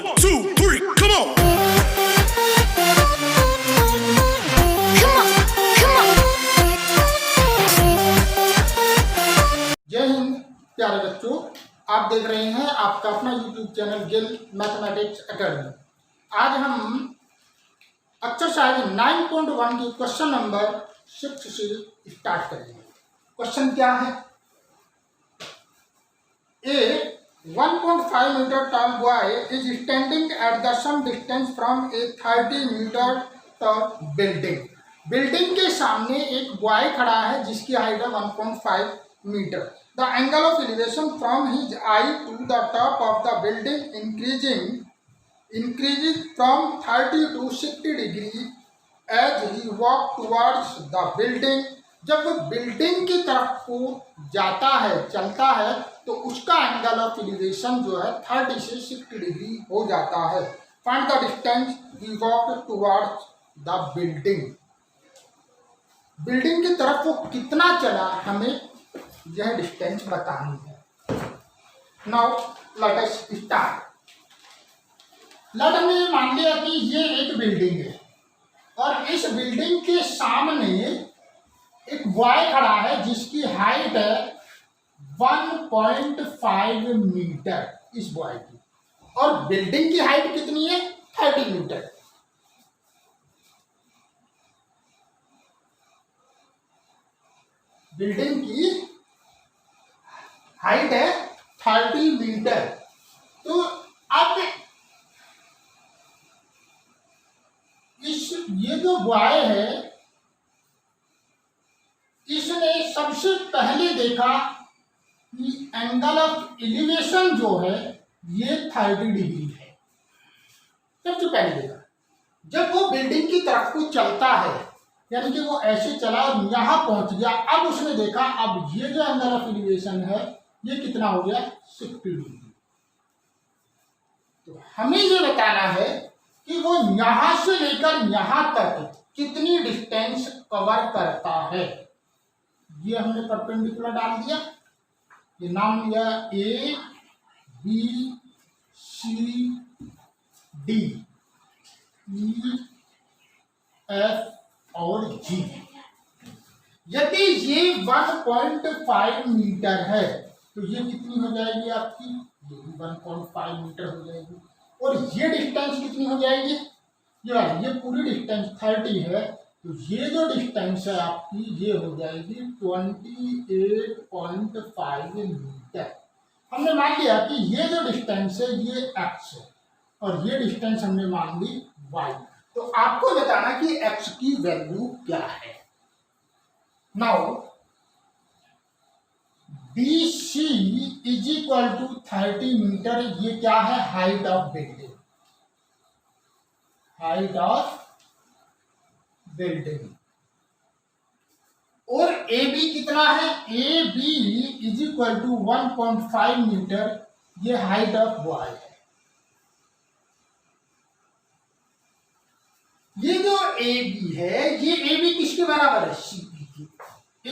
1, 2, 3, come on. जय हिंद प्यारे बच्चों, आप देख रहे हैं आपका अपना YouTube channel Gill mathematics academy. आज हम एक्सरसाइज 9.1 की क्वेश्चन नंबर 6 से स्टार्ट करेंगे। क्वेश्चन क्या है? A 1.5 meter tall boy is standing at the some distance from a 30 meter tall building. Building के सामने एक बॉय खड़ा है जिसकी हाइट है 1.5 metre. The angle of elevation from his eye to the top of the building increasing from 30 to 60 degree as he walk towards the building. जब वो building की तरफ को जाता है, चलता है, तो उसका एंगल ऑफ एलिवेशन जो है 30 से 60 डिग्री हो जाता है। Find the distance he walk towards the building. Building की तरफ वो कितना चला, हमें यह डिस्टेंस बतानी है। Now let us start. Let हमने मान लिया कि ये एक बिल्डिंग है और इस बिल्डिंग के सामने एक बॉय खड़ा है जिसकी हाइट है 1.5 मीटर इस बॉय की, और बिल्डिंग की हाइट कितनी है? 30 मीटर। बिल्डिंग की हाइट है 30 मीटर। तो अब ये जो बॉय है, इसने सबसे पहले देखा कि एंगल ऑफ एलिवेशन जो है ये 30 डिग्री है। सबसे पहले देखा। जब वो बिल्डिंग की तरफ को चलता है, यानी कि वो ऐसे चला और यहाँ पहुंच गया, अब उसने देखा अब ये जो एंगल ऑफ एलिवेशन है ये कितना हो गया? 60 डिग्री। तो हमें ये बताना है कि वो यहां से लेकर यहां तक कितनी डिस्टेंस कवर करता है। ये हमने परपेंडिकुलर डाल दिया, ये नाम लिया A B C D E F और जी। यदि ये 1.5 मीटर है तो ये कितनी हो जाएगी आपकी? ये भी 1.5 मीटर हो जाएगी। और ये डिस्टेंस कितनी हो जाएगी? ये पूरी डिस्टेंस 30 है, तो ये जो डिस्टेंस है आपकी ये हो जाएगी 28.5 मीटर। हमने मान लिया कि ये जो डिस्टेंस है ये x है और ये डिस्टेंस हमने मान ली y। तो आपको बताना कि x की वैल्यू क्या है। Now BC is equal to 30 metre. ये क्या है? Height of building. Height of building. और AB कितना है? AB is equal to 1.5 metre. ये हाइट ऑफ बॉय है। ये जो AB है, ये AB किसके बराबर है? CP की।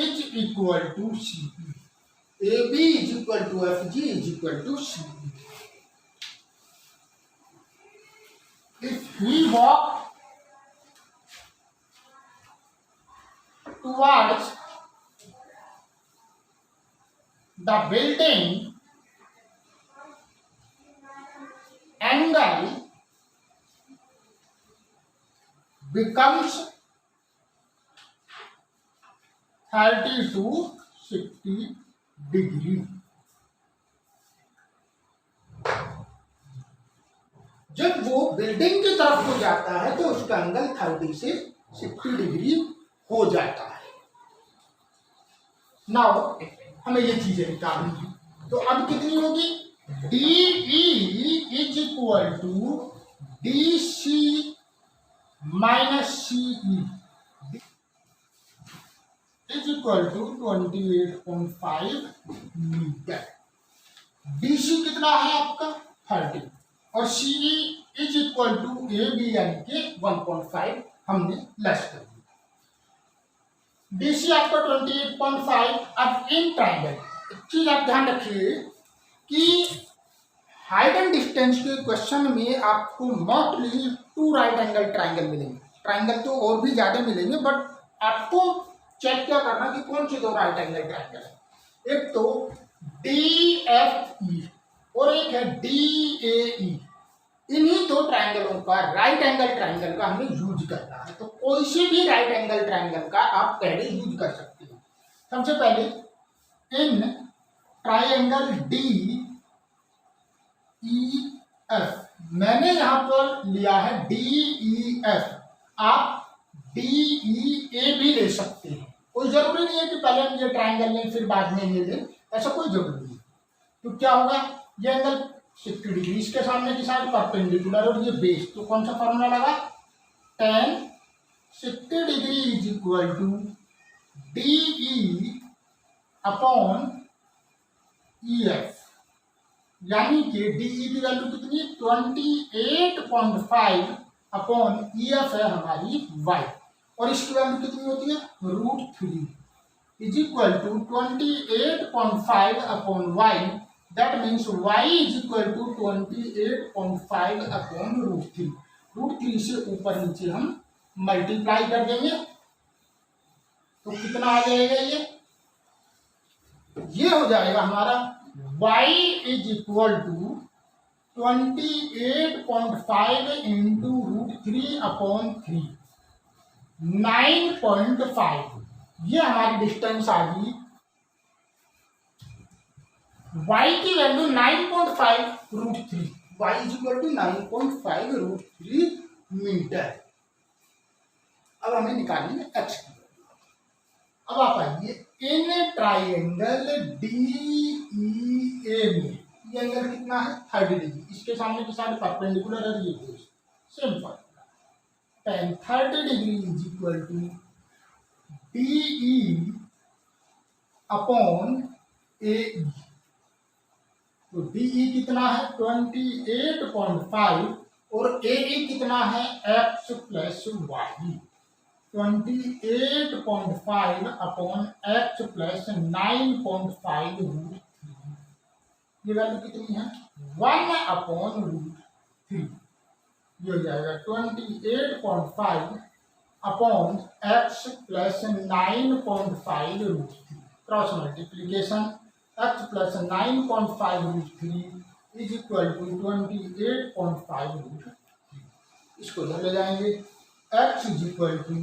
H equal to CP। AB is equal to FG is equal to CP। If we walk towards the building, angle becomes 30 to 60 degree. जब वो बिल्डिंग की तरफ को जाता है तो उसका एंगल 30 से 60 डिग्री हो जाता है। नाउ हमें ये चीजें निकालनी है। तो अब कितनी होगी? DE is equal to DC minus CE is equal to 28.5 metre. DC कितना है आपका? 30 और CE is equal to AB यानी कि 1.5 हमने लेस कर दिया। DC आपका 28.5। अब इन ट्राइंगल एक चीज आप ध्यान रखिए कि हाइट एंड डिस्टेंस के क्वेश्चन में आपको मोस्टली 2 राइट एंगल ट्राइंगल मिलेंगे। ट्राइंगल तो और भी ज्यादा मिलेंगे, बट आपको चेक क्या करना कि कौन सी 2 राइट एंगल ट्राइंगल है। एक तो DFE और एक है DAE। इन्हीं 2 ट्राइंगलों का राइट एंगल ट्राइंगल का हमें यूज करना है। तो कोई से भी राइट एंगल ट्राइंगल का आप पहले यूज कर सकते हैं। सबसे पहले इन ट्राइंगल DEF, मैंने यहां पर लिया है DEF, आप DEA भी ले सकते हैं। कोई जरूरी नहीं है कि पहले हम ये ट्राइंगल लें फिर बाद में ये लें, ऐसा कोई जरूरी नहीं। तो क्या होगा, ये एंगल 60 डिग्री, इसके सामने की साइड परपेंडिकुलर और ये बेस, तो कौन सा फॉर्मूला लगा, tan 60 degree is equal to DE upon EF, यानी कि DE की वैल्यू कितनी, 28.5 अपॉन EF है हमारी y, और इसकी वैल्यू कितनी होती है, √3 is equal to 28.5 upon y, that means y is equal to 28.5 upon √3। √3 से ऊपर नीचे हम मल्टीप्लाई कर देंगे तो कितना आ जाएगा, ये हो जाएगा हमारा y is equal to 28.5 into √3 upon 3, 9.5। ये हमारी डिस्टेंस आ गई, y की value 9.5 √3, y is equal to 9.5 √3 metre. अब हमें निकालनी है x की। अब आप आइए इन ट्राइंगल DEA में, ये एंगल कितना है, 30 डिग्री, इसके सामने की साइड परपेंडिकुलर है, ये same formula, tan 30 degree is equal to DE upon AE। तो DE कितना है 28.5 और AE कितना है x plus y, 28.5 upon x plus 9.5 √3, ये वैल्यू कितनी है 1 अपॉन √3, ये हो जाएगा 28.5 upon x plus 9.5 √3, cross multiplication, x plus 9.5 √3 is equal to 28.5 √3। इसको इधर ले जाएंगे, x is equal to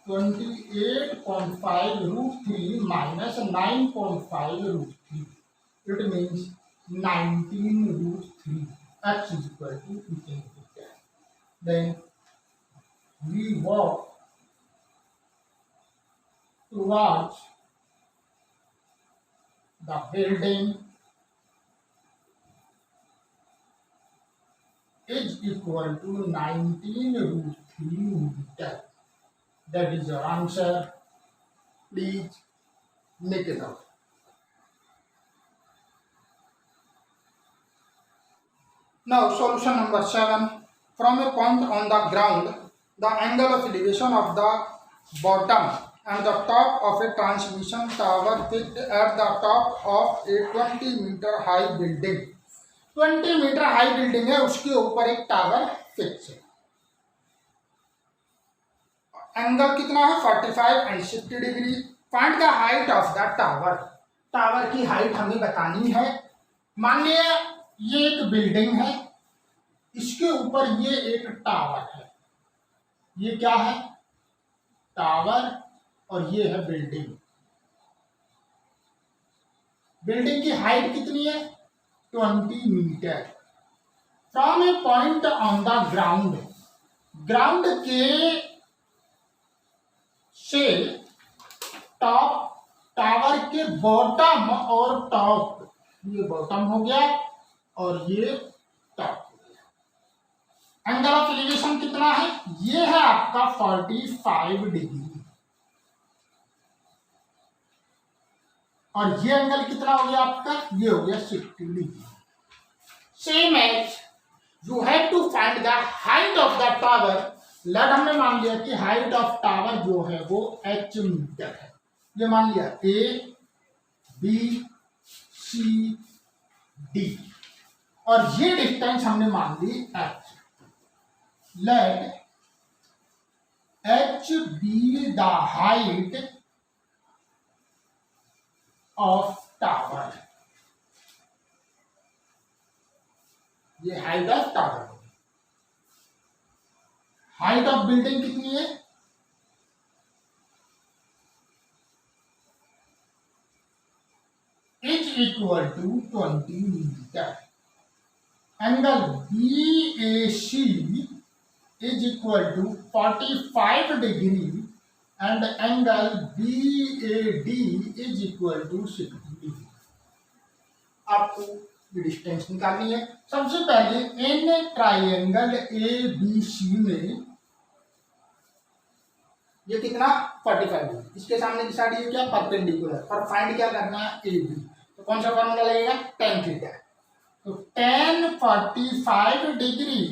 28.5 √3 minus 9.5 √3, it means 19 √3, x is equal to 10. Then we walk towards the building is equal to 19 √3 meter. That is your answer. Please make it up. Now solution number 7. From a point on the ground, the angle of elevation of the bottom and the top of a transmission tower fixed at the top of a 20 meter high building. 20 metre high building है, उसके ऊपर एक tower fix है। Angle कितना है 45 and 60 degree. Find the height of the tower. Tower की height हमें बतानी है। मान लिया ये एक बिल्डिंग है, इसके ऊपर ये एक टावर है। ये क्या है टावर और ये है बिल्डिंग। बिल्डिंग की हाइट कितनी है 20 metre. From a point on the ground, ground के से टॉप टावर के बॉटम और टॉप, ये बॉटम हो गया और ये टॉप हो गया। एंगल ऑफ एलिवेशन कितना है, ये है आपका 45 डिग्री और ये एंगल कितना हो गया आपका, ये हो गया 60 degree. Same as you have to find the height of the tower. Let हमने मान लिया कि हाइट ऑफ टावर जो है वो h मीटर है। ये मान लिया A B C D। और ये डिस्टेंस हमने मान ली h। Let h be the height of tower, ये height of tower. Height of building कितनी है? Is equal to 20 metre. Angle BAC is equal to 45 degree and angle BAD is equal to 60 degree. आपको ये distance निकालनी है। सबसे पहले in triangle ABC में ये कितना 45 डिग्री, इसके सामने की साइड ये क्या परपेंडिकुलर, और फाइंड क्या करना है AB। तो कौन सा फॉर्मूला लगेगा? tan theta. तो tan 45 degree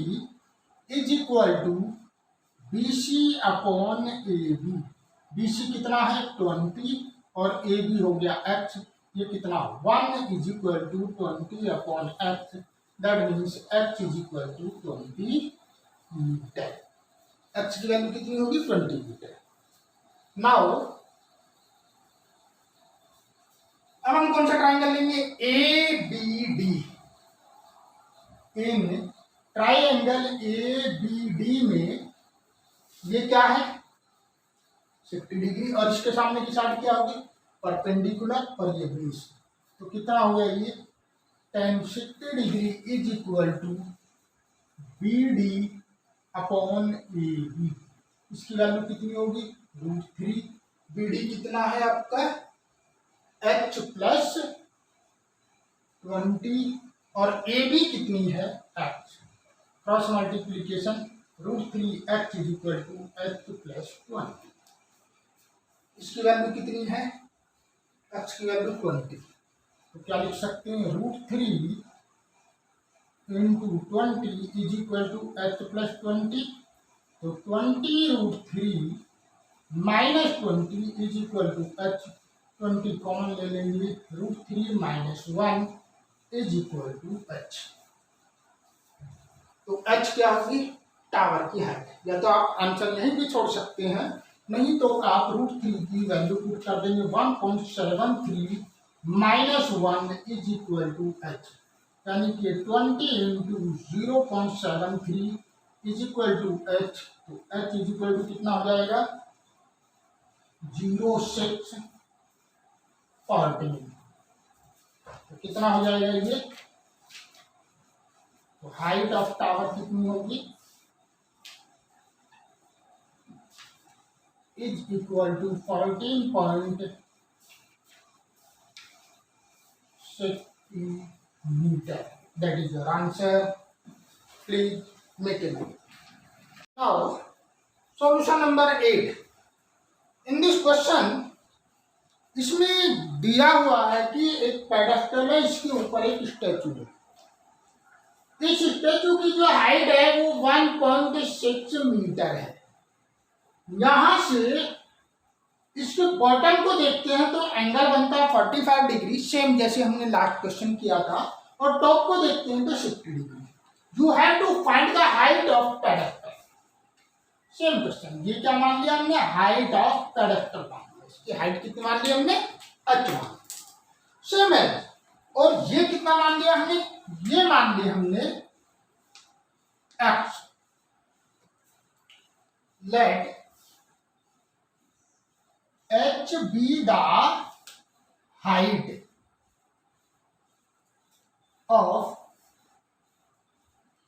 is equal to BC upon AB। BC कितना है 20 और AB हो गया x, ये कितना 1 is equal to 20 upon x, that means x is equal to 20 metre. x की वैल्यू कितनी होगी 20 मीटर। नाउ अब हम कौन सा ट्राइंगल लेंगे? ABD। इन ट्राइंगल ABD में ये क्या है 60 डिग्री और इसके सामने की साइड क्या होगी परपेंडिकुलर, और ये 20। तो कितना हो गया ये tan 60 degree is equal to BD upon AB। इसकी वैल्यू कितनी होगी √3। BD कितना है आपका h प्लस 20 और AB कितनी है h। Cross multiplication √3h is equal to h plus 20। इसकी वैल्यू कितनी है h की वैल्यू 20। तो क्या लिख सकते हैं √3 into 20 is equal to h plus 20। तो 20√3 minus 20 is equal to h। 20 common ले लेंगे, √3 minus 1 is equal to h। तो h क्या होगी टावर की हाइट। या तो आप आंसर यहीं भी छोड़ सकते हैं, नहीं तो आप √3 की वैल्यू पुट कर देंगे 1.73 minus 1 is equal to h, यानी कि 20 into 0.73 is equal to h। तो h इज इक्वल टू कितना हो जाएगा 0.614। तो कितना हो जाएगा ये? तो हाइट ऑफ टावर कितनी होगी is equal to 14.6 metre. That is your answer. Please make a note. Now solution number 8। In this question इसमें दिया हुआ है कि एक पेडेस्टल है, इसके ऊपर एक स्टैचू है। इस स्टैचू की जो हाइट है वो 1.6 मीटर है। यहां से इसके बॉटम को देखते हैं तो एंगल बनता है 45 डिग्री, सेम जैसे हमने लास्ट क्वेश्चन किया था, और टॉप को देखते हैं तो 60 degree. You have to find the height of pedestal. Same question, ये क्या मान लिया हमने हाइट ऑफ पेडेस्टल मान लिया। इसकी हाइट कितनी मान ली हमने h मान, सेम है। और ये कितना मान लिया हमने, ये मान लिया हमने x। Let h be the height of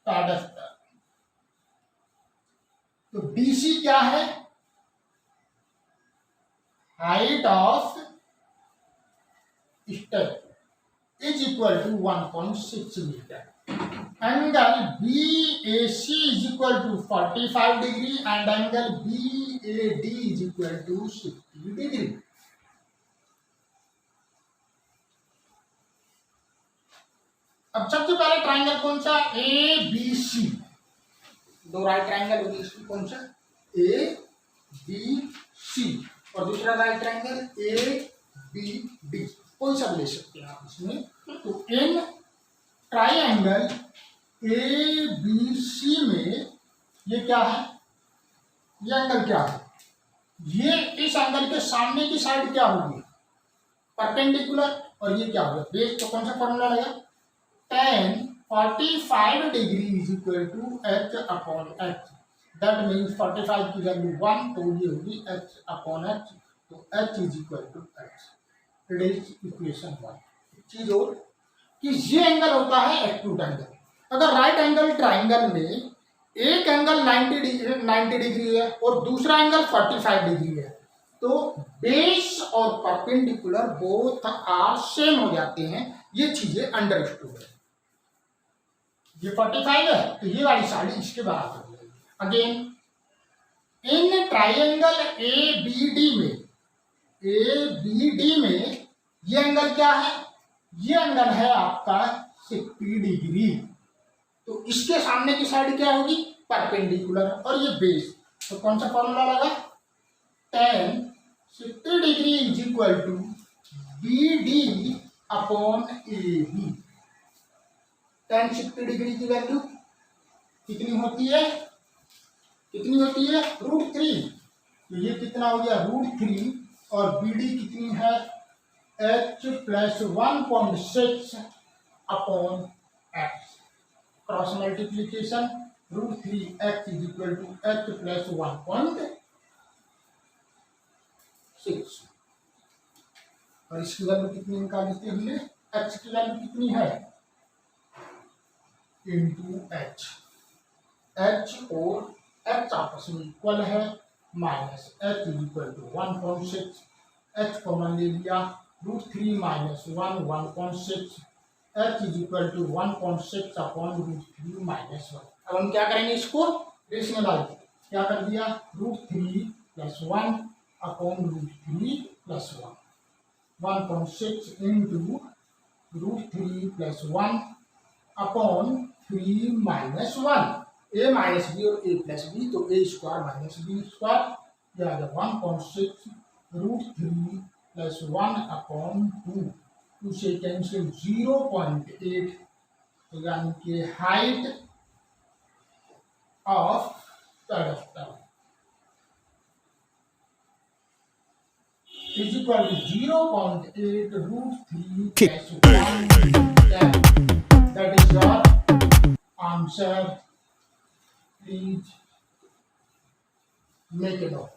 pedestal। तो BC क्या है height of step is equal to 1.6 metre. Angle BAC is equal to 45 degree and angle BAD is equal to 60 degree. अब सबसे पहले ट्राइंगल कौन सा ABC, दो right triangle होगी, इसकी कौन सा ABC, और दूसरा राइट ट्राइंगल ABD, कोई सा ले सकते हैं आप इसमें। तो इन ट्राइंगल ए बी सी में ये क्या है, ये एंगल क्या है, ये इस एंगल के सामने की साइड क्या होगी, परपेंडिकुलर, और ये क्या होगा बेस। तो कौन सा फॉर्मूला लगा, tan 45 degree is equal to H upon H. That means 45 की वैल्यू 1, तो ये होगी एच अपॉन एच, तो H is equal to H. It is equation 1। चीज और कि ये एंगल होता है एक्यूट एंगल। अगर राइट एंगल ट्राइंगल में एक एंगल 90 डिग्री है और दूसरा एंगल 45 डिग्री है, तो बेस और परपेंडिकुलर बोथ आर सेम हो जाते हैं। ये चीजें अंडरस्टूड है। ये 45 है तो ये वाली साइड इसके बराबर हो जाएगी। Again in triangle A B D में ये एंगल क्या है, ये एंगल है आपका 60 डिग्री। तो इसके सामने की साइड क्या होगी, परपेंडिकुलर, और ये बेस। तो कौन सा फॉर्मूला लगा, tan 60 degree is equal to B D upon A B. tan 60 degree की वैल्यू कितनी होती है, √3। तो ये कितना हो गया, √3, और बी डी कितनी है, h plus 1.6 upon x। Cross multiplication, √3x is equal to h plus 1.6, और इसकी वैल्यू कितनी निकाल लेते हैं हमने, h की वैल्यू कितनी है, इंटू h। h और h आपस में इक्वल है, minus h is equal to 1.6, h common ले लिया, √3 minus 1.6, h is equal to 1.6 upon √3 minus 1। अब हम क्या करेंगे, इसको रेशनलाइज, क्या कर दिया, √3 plus 1 upon √3 plus 1, 1.6 into √3 plus 1 upon 3 minus 1, a minus B और a प्लस बी, तो a square minus B square, या 1.6 √3 प्लस 1 अपॉन 2 से कैंसिल 0.8, तो यानी कि height of pedestal is equal to 0.8 √3 plus 1, that is your answer. Please make it up.